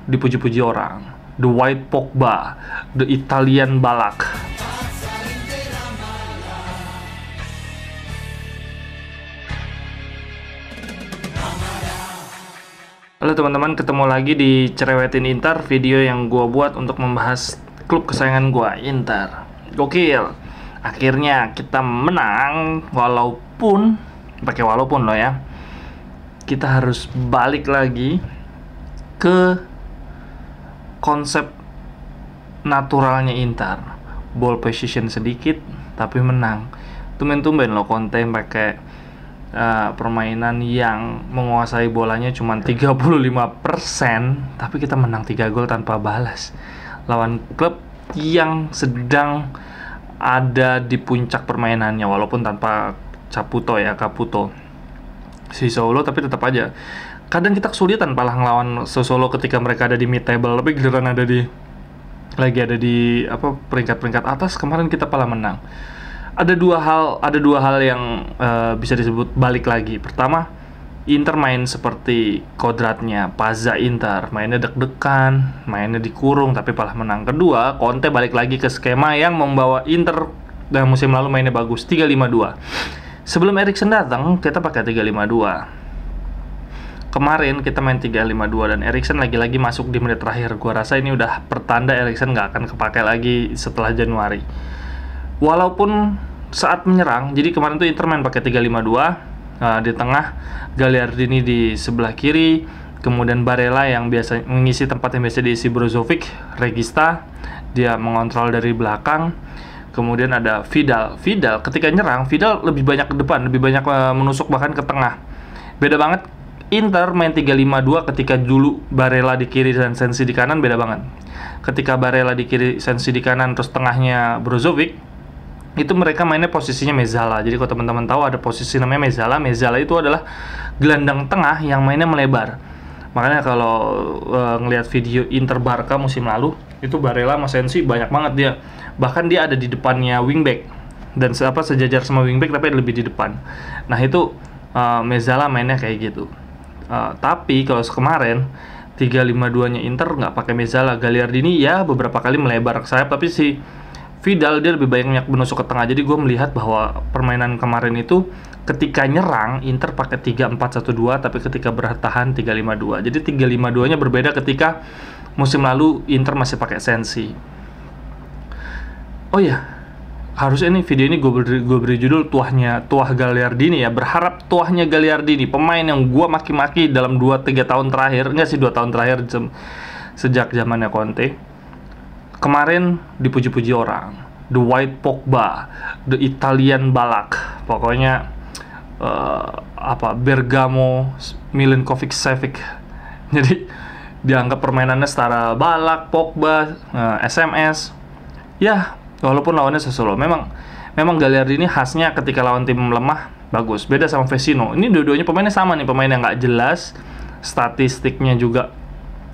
dipuji-puji orang. The White Pogba, the Italian Balak. Halo teman-teman, ketemu lagi di Cerewetin Inter, video yang gua buat untuk membahas klub kesayangan gua, Inter. Gokil. Akhirnya kita menang, walaupun pakai walaupun loh ya. Kita harus balik lagi ke konsep naturalnya Inter. Ball position sedikit tapi menang. Tumben-tumben loh Conte pakai permainan yang menguasai bolanya cuma 35%, tapi kita menang 3 gol tanpa balas lawan klub yang sedang ada di puncak permainannya, walaupun tanpa Caputo si Solo, tapi tetap aja kadang kita kesulitan palah ngelawan Solo ketika mereka ada di mid table, tapi giliran lagi ada di peringkat-peringkat atas, kemarin kita palah menang. Ada dua hal yang bisa disebut balik lagi. Pertama, Inter main seperti kodratnya Pazza Inter, mainnya deg-degan, mainnya dikurung tapi palah menang. Kedua, Conte balik lagi ke skema yang membawa Inter dan musim lalu mainnya bagus, 3-5-2. Sebelum Eriksen datang, kita pakai 3-5-2. Kemarin kita main 3-5-2 dan Eriksen lagi-lagi masuk di menit terakhir. Gua rasa ini udah pertanda Eriksen nggak akan kepakai lagi setelah Januari. Walaupun saat menyerang, jadi kemarin tuh Inter main pakai 3-5-2, di tengah Gagliardini di sebelah kiri, kemudian Barella yang biasa mengisi tempat yang biasa diisi Brozovic, Regista dia mengontrol dari belakang. Kemudian ada Vidal ketika nyerang, Vidal lebih banyak ke depan, lebih banyak menusuk bahkan ke tengah. Beda banget Inter main 3-5-2 ketika dulu Barella di kiri dan Sensi di kanan, beda banget. Ketika Barella di kiri, Sensi di kanan, terus tengahnya Brozovic, itu mereka mainnya posisinya Mezzala. Jadi kalau teman-teman tahu ada posisi namanya Mezzala itu adalah gelandang tengah yang mainnya melebar. Makanya kalau ngelihat video Inter Barca musim lalu, itu Barella sama Sensi banyak banget dia. Bahkan dia ada di depannya wingback dan sejajar sama wingback tapi lebih di depan. Nah itu Mezzala mainnya kayak gitu. Tapi kalau kemarin 3-5-2 nya Inter nggak pakai Mezzala, Gagliardini ya beberapa kali melebar ke sayap, tapi si Vidal dia lebih banyak menusuk ke tengah. Jadi gue melihat bahwa permainan kemarin itu ketika nyerang Inter pakai 3-4-1-2, tapi ketika bertahan 3-5-2. Jadi 3-5-2 nya berbeda ketika musim lalu Inter masih pakai Sensi. Oh iya, harusnya ini video ini gue beri judul Tuah Gagliardini ya. Berharap tuahnya Gagliardini, pemain yang gue maki-maki dalam 2-3 tahun terakhir, enggak sih 2 tahun terakhir sejak zamannya Conte. Kemarin dipuji-puji orang, The White Pogba, the Italian Balak, pokoknya Bergamo Milinkovic-Savic. Jadi dianggap permainannya setara Balak, Pogba, SMS. Ya, walaupun lawannya Sassuolo, memang Gagliardini khasnya ketika lawan tim lemah bagus. Beda sama Vecino. Ini dua-duanya pemainnya sama nih, pemain yang nggak jelas, statistiknya juga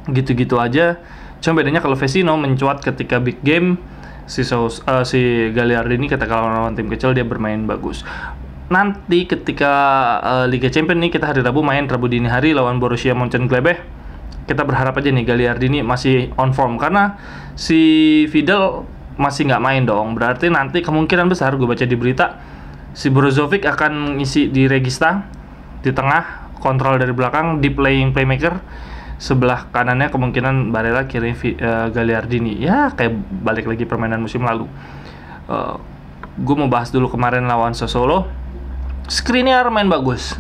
gitu-gitu aja. Cuma bedanya kalau Vecino mencuat ketika big game, si Gagliardini ketika lawan tim kecil dia bermain bagus. Nanti ketika Liga Champions nih, kita hari Rabu dini hari lawan Borussia Mönchengladbach. Kita berharap aja nih Gagliardini masih on form, karena si Vidal masih nggak main dong. Berarti nanti kemungkinan besar, gue baca di berita, si Brozovic akan ngisi di Regista di tengah, kontrol dari belakang, deep playmaker. Sebelah kanannya kemungkinan Barella, kiri Gagliardini. Ya kayak balik lagi permainan musim lalu. Gue mau bahas dulu kemarin lawan Sassuolo. Skriniar main bagus.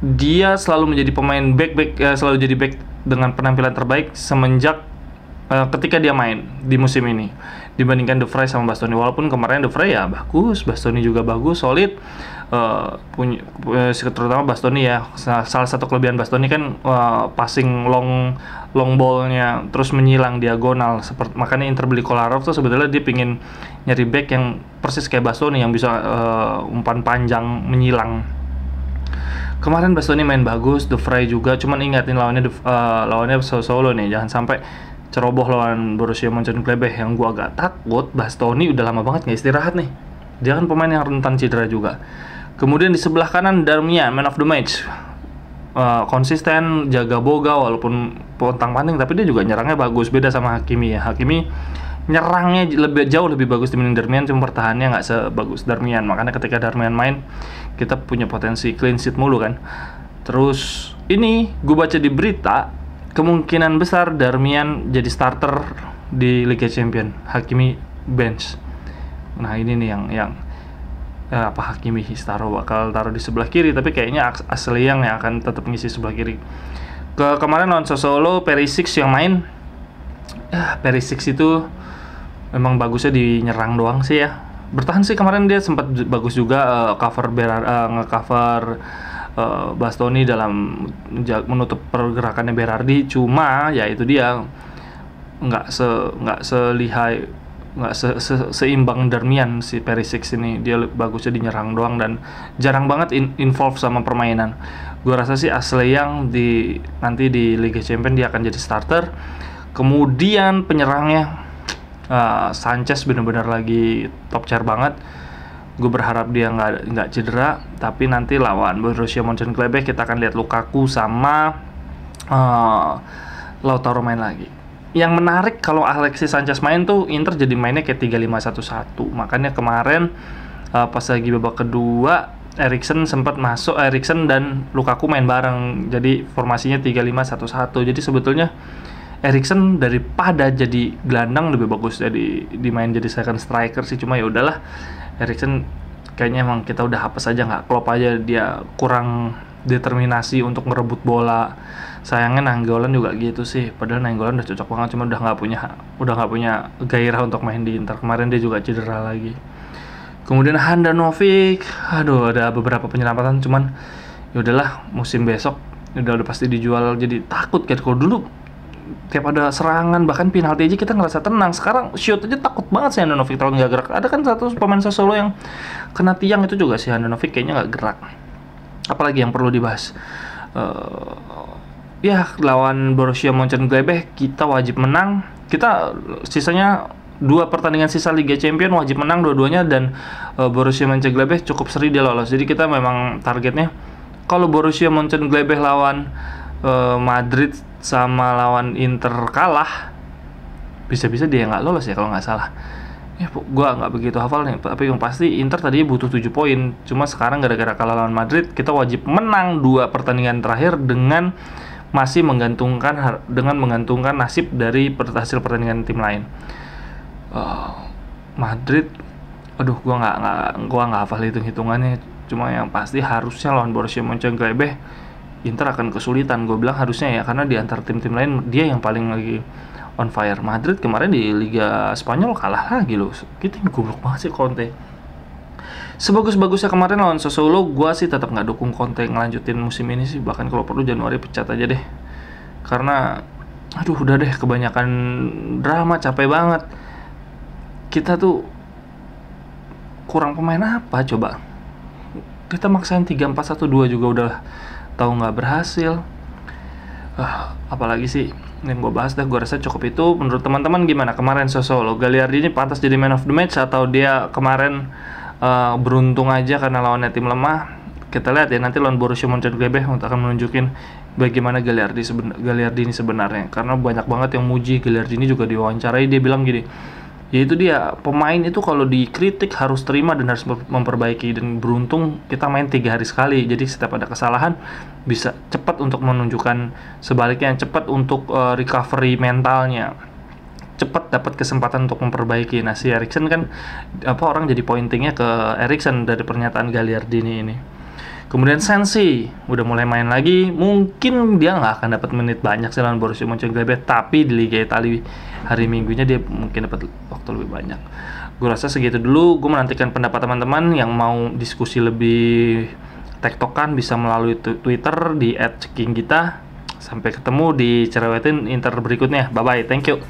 Dia selalu menjadi pemain selalu jadi back dengan penampilan terbaik semenjak ketika dia main di musim ini dibandingkan De Vrij sama Bastoni. Walaupun kemarin De Vrij ya bagus, Bastoni juga bagus, solid. Terutama Bastoni ya, salah satu kelebihan Bastoni kan passing long ballnya terus menyilang diagonal. Makanya Inter beli Kolarov tuh sebetulnya dia pingin nyari back yang persis kayak Bastoni, yang bisa umpan panjang menyilang. Kemarin Bastoni main bagus, De Vrij juga, cuman ingatin lawannya Sassuolo nih, jangan sampai ceroboh lawan Borussia Mönchengladbach. Yang gua agak takut, Bastoni udah lama banget nggak istirahat nih. Dia kan pemain yang rentan cedera juga. Kemudian di sebelah kanan Darmian, man of the match. konsisten, jaga boga walaupun pontang-panting, tapi dia juga nyerangnya bagus. Beda sama Hakimi ya. Hakimi nyerangnya jauh lebih bagus dibanding Darmian, cuma pertahanannya nggak sebagus Darmian. Makanya ketika Darmian main, kita punya potensi clean sheet mulu kan. Terus ini gue baca di berita, kemungkinan besar Darmian jadi starter di Liga Champion, Hakimi bench. Nah ini nih yang Hakimi bakal taruh di sebelah kiri, tapi kayaknya Ashley yang akan tetap ngisi sebelah kiri. Kemarin lawan Sassuolo, Perisic yang main. Perisic itu memang bagusnya di nyerang doang sih ya. Bertahan sih kemarin dia sempat bagus juga, nge-cover Bastoni dalam menutup pergerakannya Berardi. Cuma ya itu dia nggak seimbang Darmian si Perisic ini. Dia bagusnya di nyerang doang dan jarang banget involve sama permainan. Gua rasa sih Ashley yang nanti di Liga Champions dia akan jadi starter. Kemudian penyerangnya Sanchez benar-benar lagi top tier banget. Gue berharap dia nggak cedera, tapi nanti lawan Borussia Mönchengladbach kita akan lihat Lukaku sama Lautaro main lagi. Yang menarik kalau Alexis Sanchez main tuh Inter jadi mainnya kayak 3-5-1-1. Makanya kemarin pas lagi babak kedua Eriksen sempat masuk, Eriksen dan Lukaku main bareng. Jadi formasinya 3-5-1-1. Jadi sebetulnya Eriksen daripada jadi gelandang lebih bagus jadi dimain jadi second striker sih. Cuma ya udahlah, Eriksen kayaknya emang kita udah hapus aja, nggak klop aja, dia kurang determinasi untuk merebut bola. Sayangnya Nainggolan juga gitu sih, padahal Nainggolan udah cocok banget, cuma udah nggak punya gairah untuk main di Inter. Kemarin dia juga cedera lagi. Kemudian Handanovic, ada beberapa penyelamatan, cuman ya udahlah, musim besok udah pasti dijual. Jadi takut kayak kalau dulu tiap ada serangan bahkan penalti aja kita ngerasa tenang. Sekarang shoot aja takut banget sih Handanovic terlalu nggak gerak. Ada kan satu pemain Sassuolo yang kena tiang itu juga si Handanovic kayaknya nggak gerak. Apalagi yang perlu dibahas, ya lawan Borussia Mönchengladbach kita wajib menang. Kita sisanya 2 pertandingan sisa Liga Champions wajib menang dua-duanya, dan Borussia Mönchengladbach cukup seri dia lolos. Jadi kita memang targetnya kalau Borussia Mönchengladbach lawan Madrid sama lawan Inter kalah, bisa-bisa dia nggak lolos ya kalau nggak salah. Ya gua nggak begitu hafal nih, tapi yang pasti Inter tadinya butuh 7 poin. Cuma sekarang gara-gara kalah lawan Madrid, kita wajib menang 2 pertandingan terakhir dengan masih menggantungkan nasib dari hasil pertandingan tim lain. Madrid, gua nggak hafal hitungannya. Cuma yang pasti harusnya lawan Borussia Mönchengladbach Inter akan kesulitan. Gue bilang harusnya ya, karena di antar tim-tim lain dia yang paling lagi on fire. Madrid kemarin di Liga Spanyol kalah lagi loh. Kita goblok banget sih Conte. Sebagus-bagusnya kemarin lawan Sassuolo, gue sih tetap nggak dukung Conte ngelanjutin musim ini sih. Bahkan kalau perlu Januari pecat aja deh. Karena udah deh, kebanyakan drama, capek banget. Kita tuh kurang pemain apa coba? Kita maksain 3-4-1-2 juga udah tahu nggak berhasil. Apalagi sih yang gue bahas gue rasa cukup itu. Menurut teman-teman gimana kemarin Sassuolo? Gagliardini pantas jadi man of the match atau dia kemarin beruntung aja karena lawannya tim lemah? Kita lihat ya nanti lawan Borussia Mönchengladbach untuk akan menunjukin bagaimana Gagliardini sebenarnya. Karena banyak banget yang muji Gagliardini, juga diwawancarai dia bilang gini, yaitu dia pemain itu kalau dikritik harus terima dan harus memperbaiki. Dan beruntung kita main 3 hari sekali, jadi setiap ada kesalahan bisa cepat untuk menunjukkan sebaliknya, cepat untuk recovery mentalnya, cepat dapat kesempatan untuk memperbaiki. Nah si Eriksen kan orang jadi pointingnya ke Eriksen dari pernyataan Gagliardini ini. Kemudian Sensi udah mulai main lagi. Mungkin dia nggak akan dapat menit banyak sih lawan Borussia Mönchengladbach, tapi di Liga Italia hari Minggunya dia mungkin dapat waktu lebih banyak. Gue rasa segitu dulu. Gue menantikan pendapat teman-teman yang mau diskusi lebih tektokan bisa melalui Twitter di @cekinggita. Sampai ketemu di Cerewetin Inter berikutnya. Bye bye, thank you.